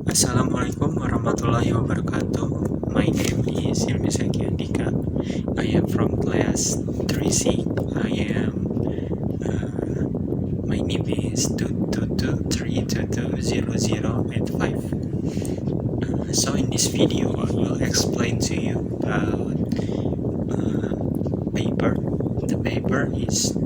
Assalamualaikum warahmatullahi wabarakatuh. My name is Hilmi Zaki. I am from class 3C. My name is 22232200085. So in this video, I will explain to you about paper.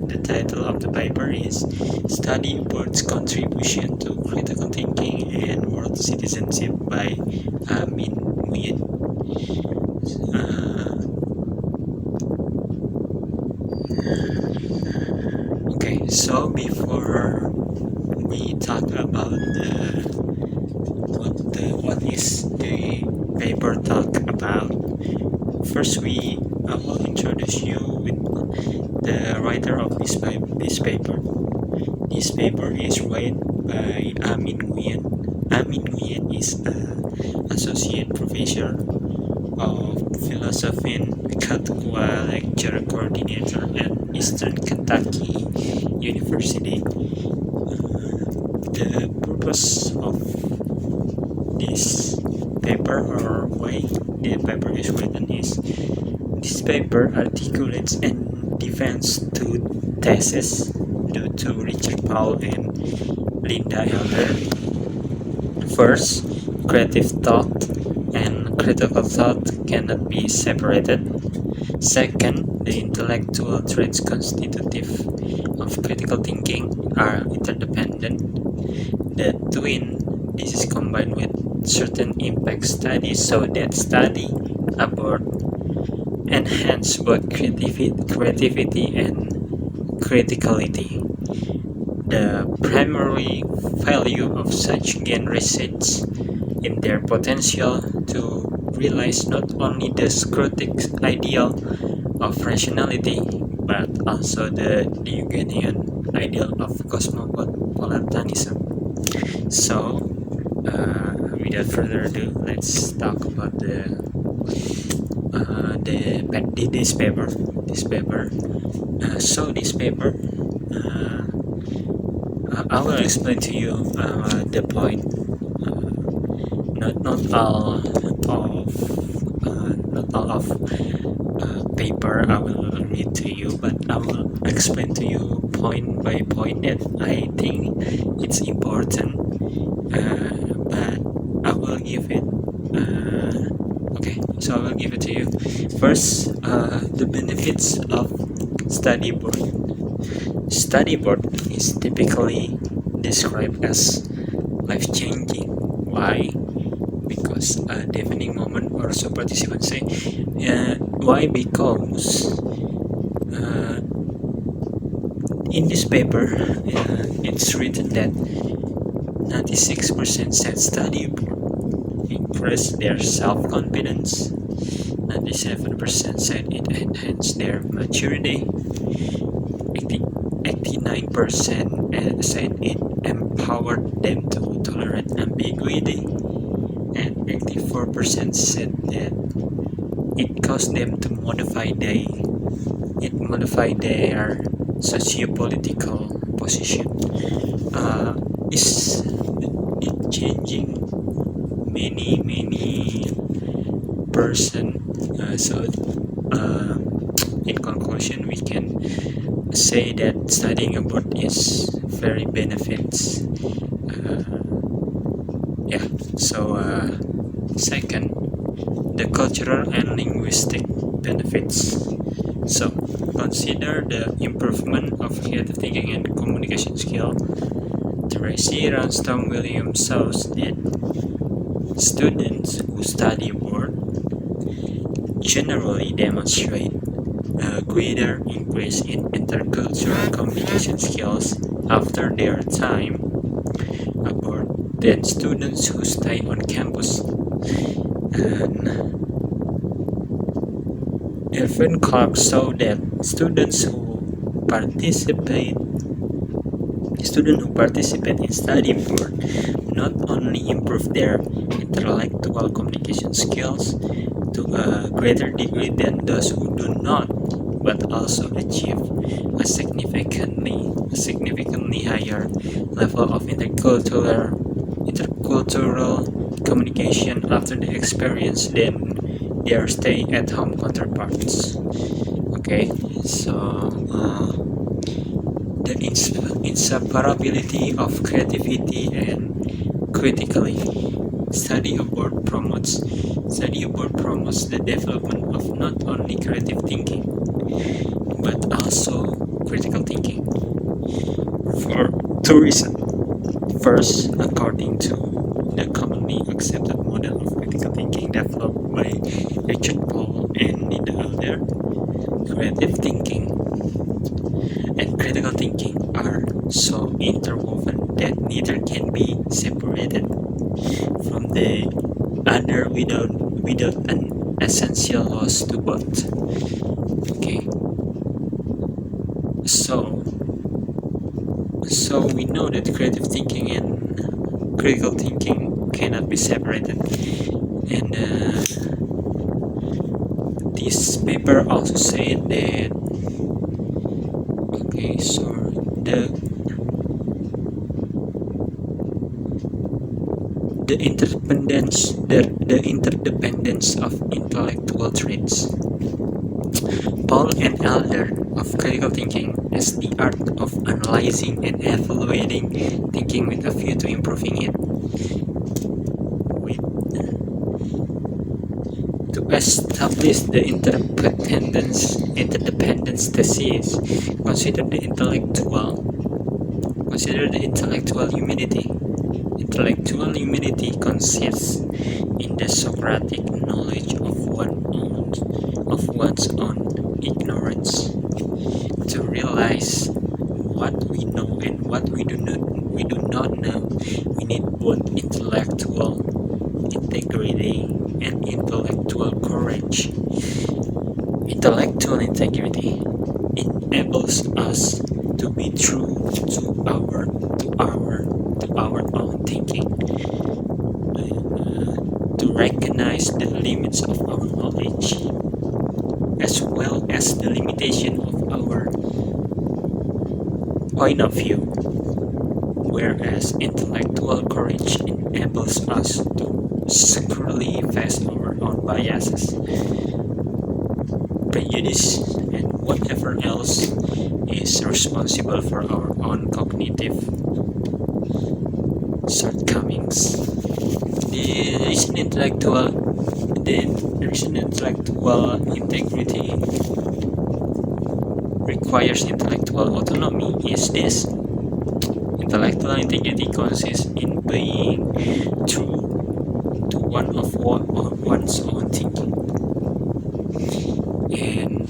The title of the paper is Study Board's Contribution to Critical Thinking and World Citizenship by Amin Nguyen. Okay, so before we talk about what is the paper talk about, first I will introduce you with the writer of this paper. This paper is written by Amin Nguyen. Amin Nguyen is an associate professor of philosophy and Katwa lecture coordinator at Eastern Kentucky University. The purpose of this paper, or why the paper is written, is this paper articulates and defends two theses due to Richard Powell and Linda Elder. First, creative thought and critical thought cannot be separated. Second, the intellectual traits constitutive of critical thinking are interdependent. The twin, this is combined with certain impact studies so that study abroad enhance both creativity and criticality. The primary value of such gain resides in their potential to realize not only the Socratic ideal of rationality, but also the Hegelian ideal of cosmopolitanism. So, without further ado, let's talk about this paper. This paper. I will explain to you the point. Not all of paper I will read to you, but I will explain to you point by point that I think it's important. But I will give it. Okay, so I will give it to you. First, the benefits of study board. Study board is typically described as life-changing. Why? Because a defining moment, or so participants say. Why? Because in this paper, it's written that 96% said study board increased their self-confidence. 97% said it enhanced their maturity. 89% said it empowered them to tolerate ambiguity, and 84% said that it caused them to modify their socio-political position. Is it changing many person? In conclusion, we can say that studying abroad is very benefits. Second, the cultural and linguistic benefits. So consider the improvement of creative thinking and communication skill. Tracy Ransome Williams shows that students who study abroad generally demonstrate a greater increase in intercultural communication skills after their time abroad than students who stay on campus. And Irvin Clark showed that students who participate in study abroad not only improve their intellectual communication skills to a greater degree than those who do not, but also achieve a significantly higher level of intercultural communication after the experience than their stay-at-home counterparts. Okay, so the inseparability of creativity and critically. Study abroad promotes the development of not only creative thinking but also critical thinking for two reasons. First, according to the commonly accepted model of critical thinking developed by Richard Paul and Nida Elder, creative thinking and critical thinking are so interwoven that neither can be separated from the other without an essential loss to both. Okay, so we know that creative thinking and critical thinking cannot be separated, and this paper also said that the interdependence of intellectual traits. Paul and Elder of critical thinking as the art of analyzing and evaluating thinking with a view to improving it. To establish the interdependence thesis, consider the intellectual humility. Intellectual humility consists in the Socratic knowledge of one's own ignorance. To realize what we know and what we do not know, we need both intellectual integrity and intellectual courage. Intellectual integrity enables us to be true to our own thinking, to recognize the limits of our knowledge as well as the limitation of our point of view, whereas intellectual courage enables us to securely face our own biases, prejudice, and whatever else is responsible for our own cognitive shortcomings. The reason intellectual integrity requires intellectual autonomy is this. Intellectual integrity consists in being true to one's own thinking and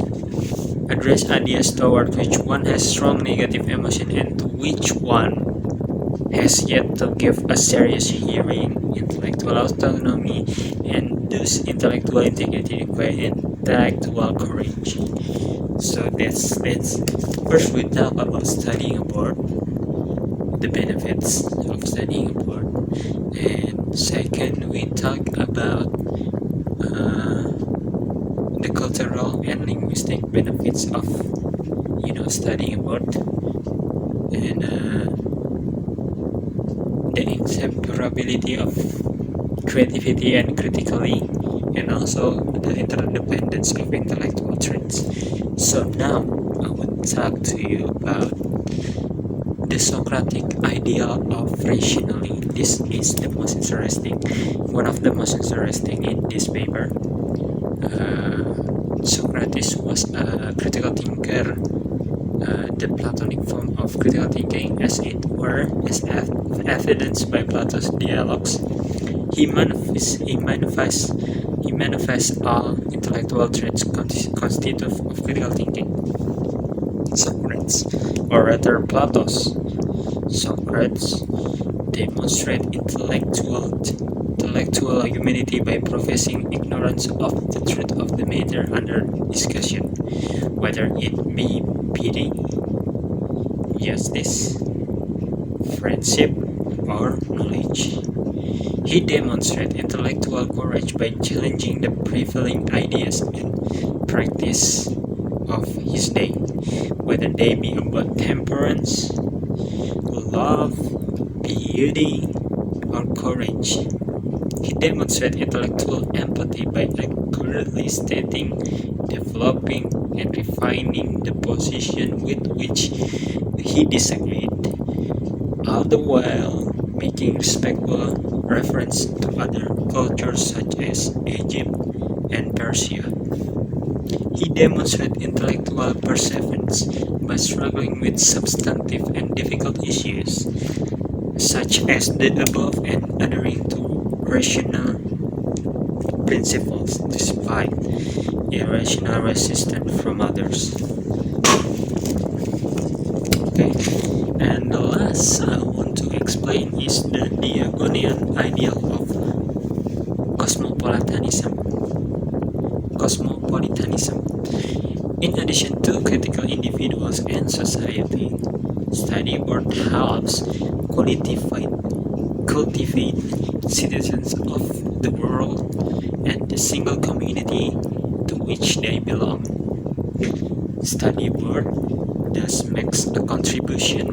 address ideas toward which one has strong negative emotion and to which one has yet to give a serious hearing. Intellectual autonomy and thus intellectual integrity require intellectual courage. So that's first we talk about studying abroad, the benefits of studying abroad, and second we talk about the cultural and linguistic benefits of studying abroad, and the inseparability of creativity and critically, and also the interdependence of intellectual traits. So now I will talk to you about the Socratic ideal of rationality. This is the most interesting, one of the most interesting in this paper. Socrates was a critical thinker. The Platonic form of critical thinking, as it were, is evidenced by Plato's dialogues. He manifests all intellectual traits constitutive of critical thinking. Socrates, or rather Plato's. Socrates demonstrates intellectual humility by professing ignorance of the truth of the matter under discussion, whether it be pity, justice, friendship, or knowledge. He demonstrates intellectual courage by challenging the prevailing ideas and practice of his day, whether they be about temperance, love, beauty, or courage. He demonstrates intellectual empathy by accurately stating, developing, and refining the position with which he disagreed, all the while making respectful reference to other cultures such as Egypt and Persia. He demonstrates intellectual perseverance by struggling with substantive and difficult issues, such as the above, and adhering to rational principles despite irrational resistance from others. Okay, and the last I want to explain is the Diogonian ideal of cosmopolitanism. In addition to critical individuals and society, study abroad helps cultivate citizens of the world and the single community to which they belong. Study abroad thus makes a contribution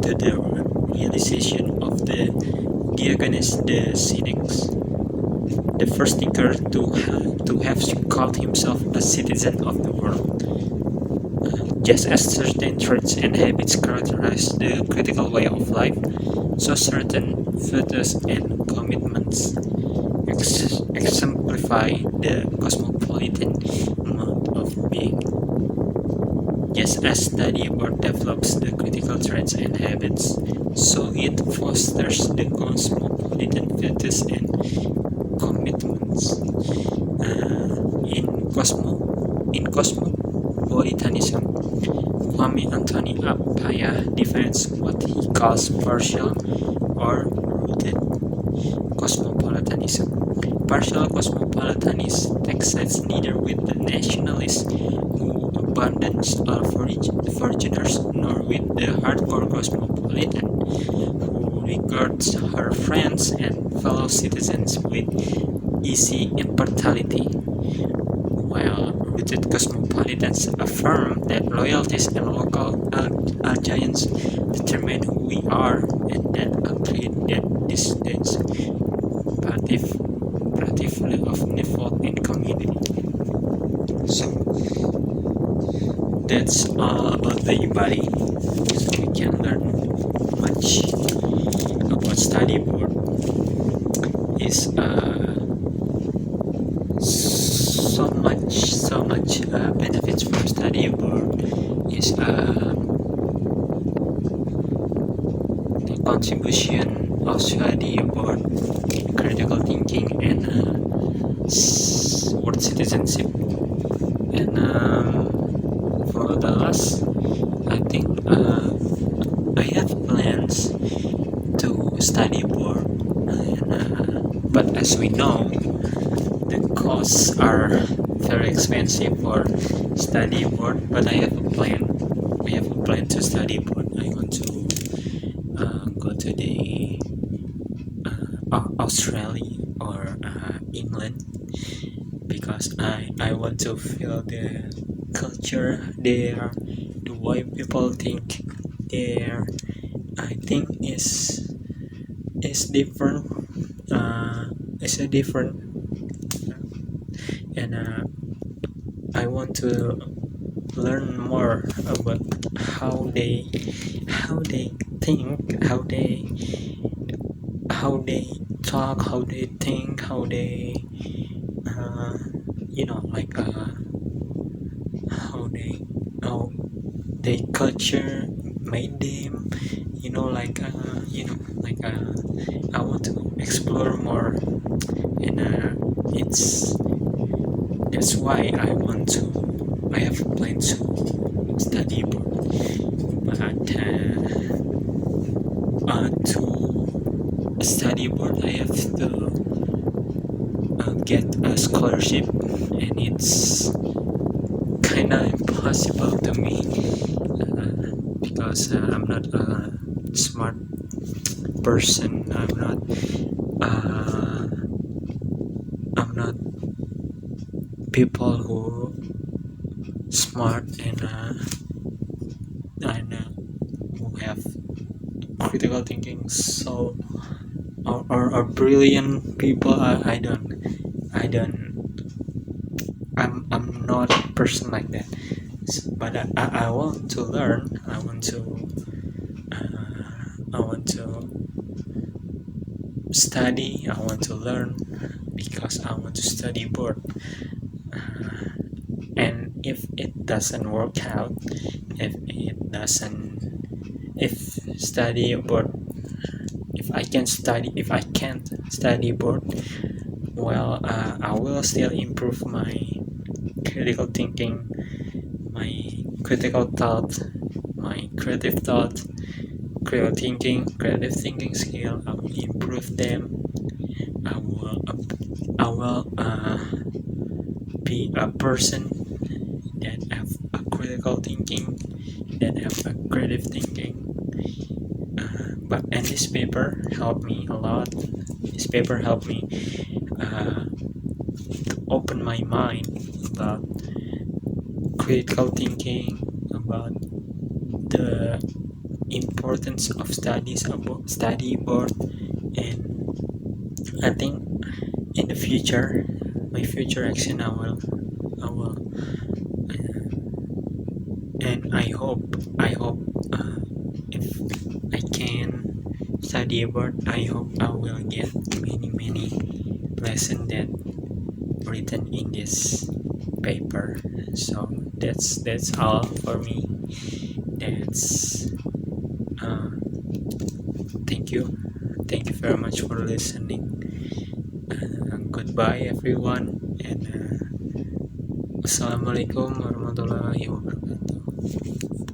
to the realization of the Diogenes the Cynics, the first thinker to have called himself a citizen of the world. Just as certain traits and habits characterize the critical way of life, so certain virtues and commitments exemplify the cosmopolitan mode of being. Just as study abroad develops the critical traits and habits, so it fosters the cosmopolitan virtues and commitments. In cosmopolitanism, Kwame Anthony Appiah defines what he calls partial or rooted cosmopolitanism. Partial cosmopolitanism takes sides neither with the nationalists who abandon all foreigners nor with the hardcore cosmopolitan who regards her friends and fellow citizens with easy impartiality, while rooted cosmopolitans affirm that loyalties and local allegiance determine who we are, and that agree that dissidents relatively often default in community. So that's all about the body. So we can learn much about study abroad. Is so much benefits from study abroad. Is the contribution of study abroad in critical thinking and world citizenship. And for the last, I think I have plans to study abroad, but as we know, the costs are very expensive for study abroad. But I have a plan. To study abroad. I want to go to the Australia or England, because I want to feel the culture there, the way people think there. I think is different. It's a different, and I want to learn more about how they think, how they talk, how they think, how they like how they culture made them, I want to explore more, and that's why I have a plan to study abroad. But to study abroad I have to get a scholarship, and it's kinda impossible to me, because I'm not a smart person. I'm not people who smart and who have critical thinking so or brilliant people. I don't I'm not a person like that. But I want to learn. I want to study. I want to learn because I want to study board. And if it doesn't work out, if study board, if I can't study board, well, I will still improve my critical thinking, my critical thought, my creative thinking skill. I will improve them. I will be a person that have a critical thinking, that have a creative thinking. And this paper helped me a lot. This paper helped me to open my mind about critical thinking, about the importance of study board. And I think in the future, my future action, I will and I hope if I can study abroad, I hope I will get many lessons that written in this paper. So that's all for me. That's thank you very much for listening. Goodbye everyone, and assalamualaikum warahmatullahi wabarakatuh.